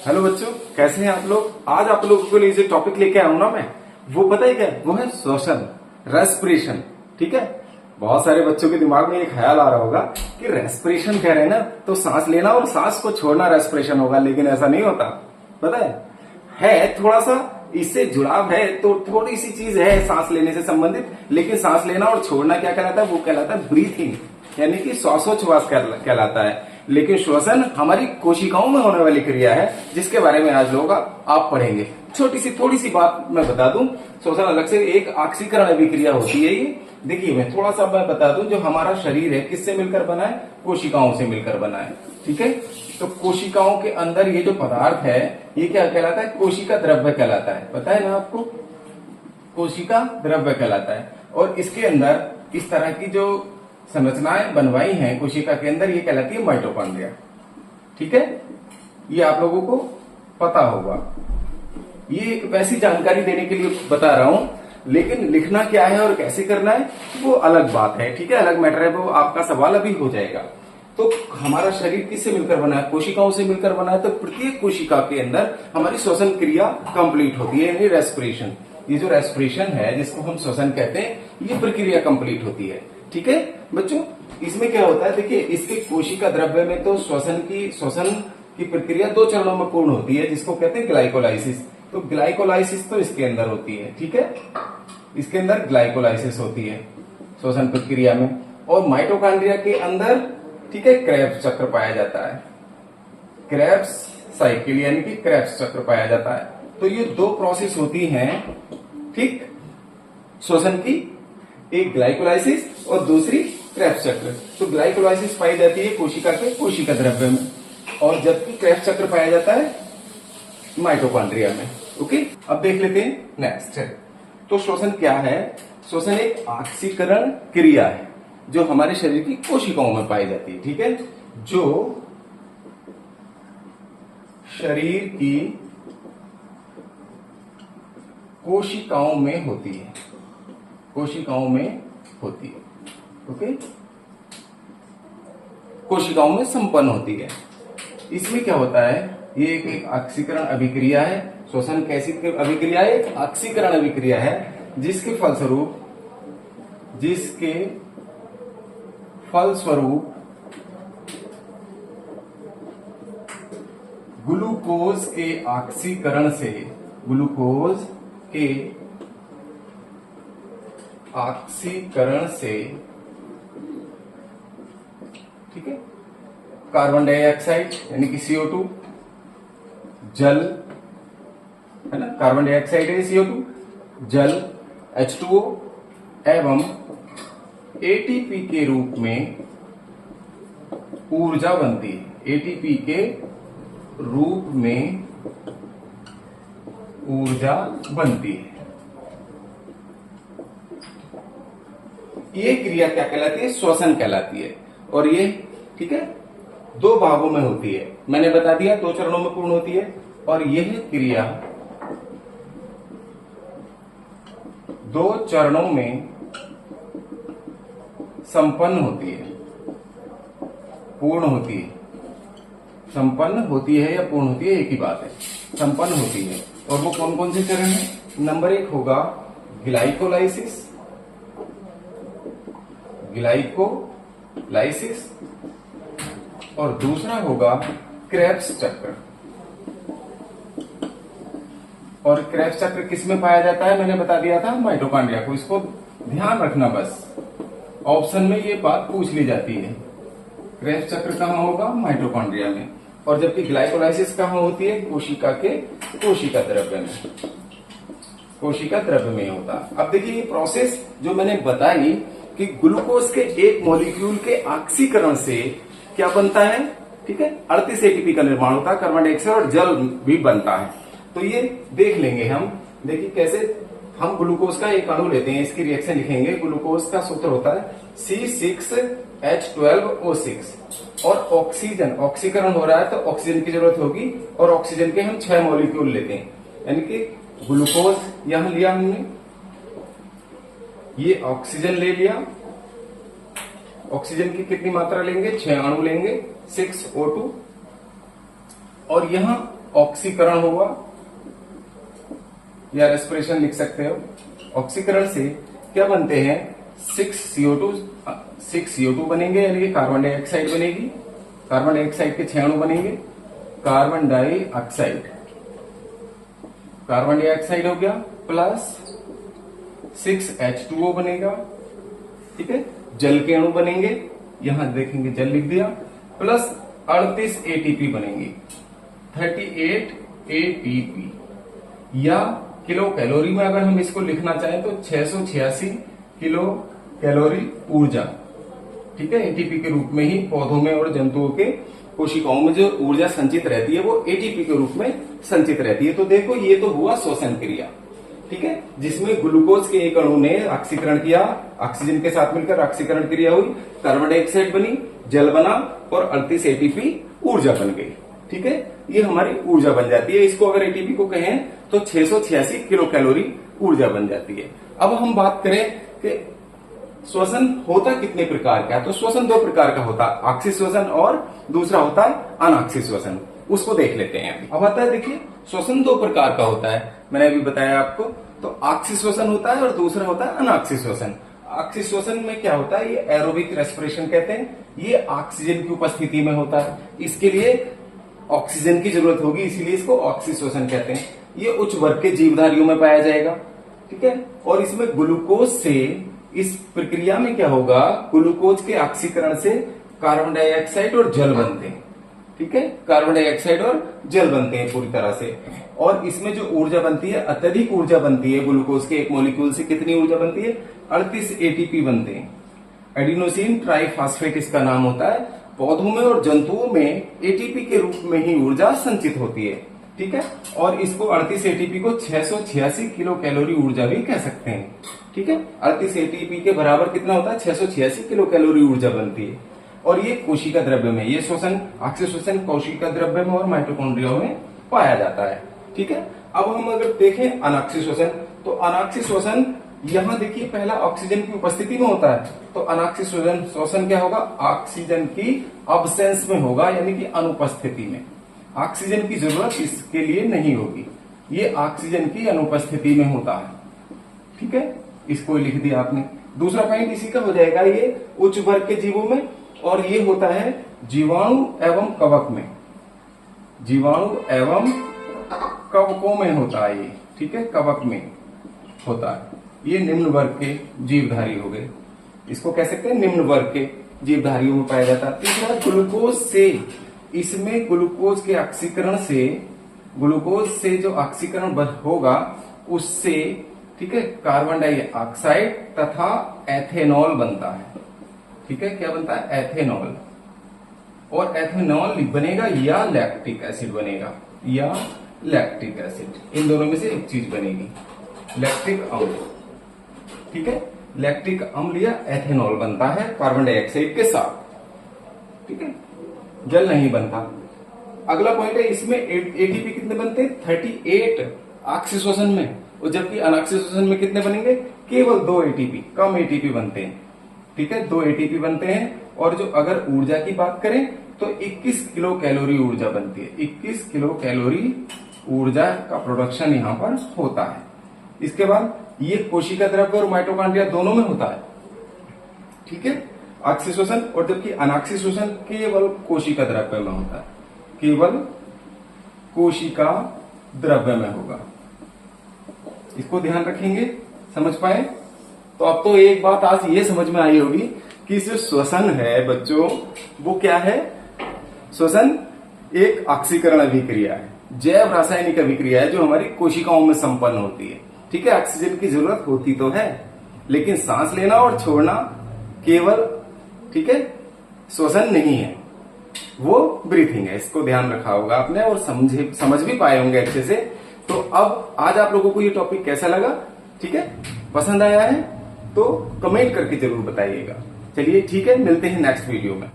Hello बच्चों, कैसे हैं आप लोग। आज आप लोगों के लिए जो टॉपिक लेके आया हूं ना मैं, वो पता है क्या, वो है श्वसन, रेस्पिरेशन। ठीक है। बहुत सारे बच्चों के दिमाग में एक ख्याल आ रहा होगा कि रेस्पिरेशन कह रहे हैं ना तो सांस लेना और सांस को छोड़ना रेस्पिरेशन होगा, लेकिन ऐसा नहीं होता। पता है थोड़ा सा इससे जुड़ाव है, तो थोड़ी सी चीज है सांस लेने से संबंधित, लेकिन सांस लेना और छोड़ना क्या कहलाता है, वो कहलाता है ब्रीथिंग, यानी कि श्वासोच्छ्वास कहलाता है। लेकिन श्वसन हमारी कोशिकाओं में होने वाली क्रिया है, जिसके बारे में आज लोग आप पढ़ेंगे। थोड़ी सी बात मैं बता दूं। श्वसन अलग से एक ऑक्सीकरण अभिक्रिया होती है। ये देखिए, मैं थोड़ा सा मैं बता दूं, जो हमारा शरीर है किससे मिलकर बना है, कोशिकाओं से मिलकर बना है। ठीक है। तो कोशिकाओं के अंदर ये जो पदार्थ है, ये क्या कहलाता है, कोशिका द्रव्य कहलाता है। पता है ना आपको, कोशिका द्रव्य कहलाता है। और इसके अंदर इस तरह की जो संरचनाएं बनवाई हैं कोशिका के अंदर, ये कहलाती है माइटोकॉन्ड्रिया। ठीक है। ये आप लोगों को पता होगा। ये एक वैसी जानकारी देने के लिए बता रहा हूं, लेकिन लिखना क्या है और कैसे करना है वो अलग बात है। ठीक है, अलग मैटर है, वो आपका सवाल अभी हो जाएगा। तो हमारा शरीर किससे मिलकर बना है, कोशिकाओं से मिलकर बना है। तो प्रत्येक कोशिका के अंदर हमारी श्वसन क्रिया कंप्लीट होती है, यानी रेस्पिरेशन। ये जो रेस्पिरेशन है, जिसको हम श्वसन कहते हैं, ये प्रक्रिया कंप्लीट होती है। ठीक है बच्चों। इसमें क्या होता है, देखिए, इसके कोशिका द्रव्य में तो श्वसन की प्रक्रिया 2 चरणों में पूर्ण होती है, जिसको कहते हैं ग्लाइकोलाइसिस। तो ग्लाइकोलाइसिस तो इसके अंदर होती है। ठीक है, इसके अंदर ग्लाइकोलाइसिस होती है श्वसन प्रक्रिया में। और माइटोकॉन्ड्रिया के अंदर, ठीक है, क्रेब्स चक्र पाया जाता है। क्रेब्स साइकिल यानी कि क्रेब्स चक्र पाया जाता है। तो ये 2 प्रोसेस होती हैं, ठीक, श्वसन की, एक ग्लाइकोलाइसिस और दूसरी क्रेब्स चक्र। तो ग्लाइकोलाइसिस पाई जाती है कोशिका के कोशिका द्रव्य में, और जबकि क्रेब्स चक्र पाया जाता है माइटोकॉन्ड्रिया में। ओके, अब देख लेते हैं नेक्स्ट है। तो श्वसन क्या है, श्वसन एक ऑक्सीकरण क्रिया है जो हमारे शरीर की कोशिकाओं में पाई जाती है। ठीक है, जो शरीर की कोशिकाओं में होती है, कोशिकाओं में होती है। ओके, कोशिकाओं में संपन्न होती है। इसमें क्या होता है, ये एक ऑक्सीकरण अभिक्रिया है। श्वसन कैसी अभिक्रिया है, एक ऑक्सीकरण अभिक्रिया है, जिसके फलस्वरूप ग्लूकोज के ऑक्सीकरण से, ग्लूकोज के ऑक्सीकरण से, ठीक है, कार्बन डाइऑक्साइड यानी कि CO2, जल है ना, कार्बन डाइऑक्साइड है CO2, जल H2O एवं ATP के रूप में ऊर्जा बनती है। ATP के रूप में ऊर्जा बनती है। ये क्रिया क्या कहलाती है, श्वसन कहलाती है। और ये, ठीक है, 2 भागों में होती है। मैंने बता दिया 2 चरणों में पूर्ण होती है, और यह क्रिया 2 चरणों में संपन्न होती है, पूर्ण होती है। संपन्न होती है या पूर्ण होती है, एक ही बात है, संपन्न होती है। और वो कौन कौन से चरण है, नंबर 1 होगा ग्लाइकोलाइसिस, और दूसरा होगा क्रेब्स चक्र। और क्रेब्स चक्र किसमें पाया जाता है, मैंने बता दिया था, माइटोकॉन्ड्रिया को। इसको ध्यान रखना, बस ऑप्शन में ये बात पूछ ली जाती है। क्रेब्स चक्र कहाँ होगा, माइटोकॉन्ड्रिया में। और जबकि ग्लाइकोलाइसिस कहाँ होती है, कोशिका के कोशिका द्रव्य में, कोशिका द्रव्य में होता। अब देखिए, ये प्रोसेस जो मैंने बताई कि ग्लूकोज के एक मॉलिक्यूल के ऑक्सीकरण से क्या बनता है, ठीक है, 38 ATP का निर्माण होता है, कार्बन डाइऑक्साइड और जल भी बनता है। तो ये देख लेंगे हम। देखिए कैसे, हम ग्लूकोज का एक अणु लेते हैं, इसकी रिएक्शन लिखेंगे। ग्लूकोज का सूत्र होता है C6H12O6, और ऑक्सीजन, ऑक्सीकरण हो रहा है तो ऑक्सीजन की जरूरत होगी, और ऑक्सीजन के हम 6 मॉलिक्यूल लेते हैं, यानी कि ग्लूकोज यहां लिया हमने, ये ऑक्सीजन ले लिया, ऑक्सीजन की कितनी मात्रा लेंगे, 6 अणु लेंगे, 6O2, और यहां ऑक्सीकरण होगा या रेस्पिरेशन लिख सकते हो। ऑक्सीकरण से क्या बनते हैं, 6CO2 बनेंगे, यानी कि कार्बन डाइऑक्साइड बनेगी। कार्बन डाइऑक्साइड के 6 अणु बनेंगे, कार्बन डाइऑक्साइड, कार्बन डाइऑक्साइड हो गया, प्लस 6H2O बनेगा, ठीक है। जल के अणु बनेंगे, यहां देखेंगे जल लिख दिया, प्लस 38 ATP बनेंगे, 38 ATP, या किलो कैलोरी में अगर हम इसको लिखना चाहें तो 686 किलो कैलोरी ऊर्जा, ठीक है। एटीपी के रूप में ही पौधों में और जंतुओं के कोशिकाओं में जो ऊर्जा संचित रहती है वो एटीपी के रूप में संचित रहती है। तो देखो ये तो हुआ श्वसन क्रिया, ठीक है, जिसमें ग्लूकोज के एक अणु ने ऑक्सीकरण किया, ऑक्सीजन के साथ मिलकर ऑक्सीकरण क्रिया हुई, कार्बन डाइऑक्साइड बनी, जल बना और 38 एटीपी ऊर्जा बन गई, ठीक है। ये हमारी ऊर्जा बन जाती है। इसको अगर एटीपी को कहें तो 686 किलो कैलोरी ऊर्जा बन जाती है। अब हम बात करें कि श्वसन होता कितने प्रकार का है, तो श्वसन 2 प्रकार का होता है, ऑक्सी श्वसन और दूसरा होता है अनऑक्सी श्वसन। उसको देख लेते हैं। अब आता है, देखिए श्वसन 2 प्रकार का होता है, मैंने अभी बताया आपको। तो ऑक्सी श्वसन होता है और दूसरा होता है अनऑक्सी श्वसन। ऑक्सी श्वसन में क्या होता है, ये एरोबिक रेस्पिरेशन कहते हैं। ये ऑक्सीजन की उपस्थिति में होता है, इसके लिए ऑक्सीजन की जरूरत होगी, इसीलिए इसको ऑक्सी श्वसन कहते हैं। ये उच्च वर्ग के जीवधारियों में पाया जाएगा, ठीक है। और इसमें ग्लूकोज से, इस प्रक्रिया में क्या होगा, ग्लूकोज के ऑक्सीकरण से कार्बन डाइऑक्साइड और जल बनते हैं, ठीक है। कार्बन डाइऑक्साइड और जल बनते हैं पूरी तरह से। और इसमें जो ऊर्जा बनती है, अत्यधिक ऊर्जा बनती है। ग्लूकोज के एक मॉलिक्यूल से कितनी ऊर्जा बनती है, 38 एटीपी बनते हैं। एडिनोसिन ट्राइफॉस्फेट इसका नाम होता है। पौधों में और जंतुओं में एटीपी के रूप में ही ऊर्जा संचित होती है, ठीक है। और इसको 38 एटीपी को 686 किलो कैलोरी ऊर्जा भी कह सकते हैं, ठीक है। 38 एटीपी के बराबर कितना होता है, 686 किलो कैलोरी ऊर्जा बनती है। और ये कोशिका द्रव्य में, ये श्वसन ऑक्सी श्वसन कोशिका द्रव्य में और माइटोकॉन्ड्रिया में पाया जाता है, ठीक है। अब हम अगर देखें अनऑक्सी श्वसन, तो अनऑक्सी श्वसन यहां देखिए पहला ऑक्सीजन की उपस्थिति में होता है। तो अनऑक्सी श्वसन क्या होगा, ऑक्सीजन की अब्सेंस में होगा, यानी कि अनुपस्थिति में। ऑक्सीजन की जरूरत इसके लिए नहीं होगी, ये ऑक्सीजन की अनुपस्थिति में होता है, ठीक है। इसको लिख दिया आपने। दूसरा पॉइंट इसी का हो जाएगा, ये उच्च वर्ग के जीवों में, और ये होता है जीवाणु एवं कवक में, जीवाणु एवं कवकों में होता है ये, ठीक है, कवक में होता है। ये निम्न वर्ग के जीवधारी हो गए, इसको कह सकते हैं निम्न वर्ग के जीवधारियों में पाया जाता है। तीसरा ग्लूकोज से, इसमें ग्लूकोज के ऑक्सीकरण से, ग्लूकोज से जो ऑक्सीकरण होगा उससे, ठीक है, कार्बन डाइऑक्साइड तथा एथेनॉल बनता है, ठीक है। क्या बनता है, एथेनॉल। और एथेनॉल बनेगा या लैक्टिक एसिड बनेगा, या लैक्टिक एसिड, इन दोनों में से एक चीज बनेगी, लैक्टिक अम्ल, ठीक है। लैक्टिक अम्ल या एथेनॉल बनता है कार्बन डाइऑक्साइड के साथ, ठीक है, जल नहीं बनता। अगला पॉइंट है, इसमें एटीपी कितने बनते हैं, 38 ऑक्सी श्वसन में, और जबकि अनऑक्सी श्वसन में कितने बनेंगे, केवल 2 एटीपी, कम एटीपी बनते हैं, ठीक है, 2 एटीपी बनते हैं। और जो अगर ऊर्जा की बात करें तो 21 किलो कैलोरी ऊर्जा बनती है, 21 किलो कैलोरी ऊर्जा का प्रोडक्शन यहां पर होता है। इसके बाद ये कोशिका द्रव्य और माइटोकॉन्ड्रिया दोनों में होता है, ठीक है, ऑक्सी श्वसन। और जबकि अनऑक्सी श्वसन केवल कोशिका द्रव्य में होता है, केवल कोशिका द्रव्य में होगा। इसको ध्यान रखेंगे, समझ पाए। तो अब तो एक बात आज ये समझ में आई होगी कि जो श्वसन है बच्चों, वो क्या है, श्वसन एक ऑक्सीकरण अभिक्रिया है, जैव रासायनिक अभिक्रिया है जो हमारी कोशिकाओं में संपन्न होती है, ठीक है। ऑक्सीजन की जरूरत होती तो है, लेकिन सांस लेना और छोड़ना केवल, ठीक है, श्वसन नहीं है, वो ब्रीथिंग है। इसको ध्यान रखा होगा आपने और समझ भी पाए होंगे अच्छे से। तो अब आज आप लोगों को ये टॉपिक कैसा लगा, ठीक है, पसंद आया है तो कमेंट करके जरूर बताइएगा। चलिए ठीक है, मिलते हैं नेक्स्ट वीडियो में।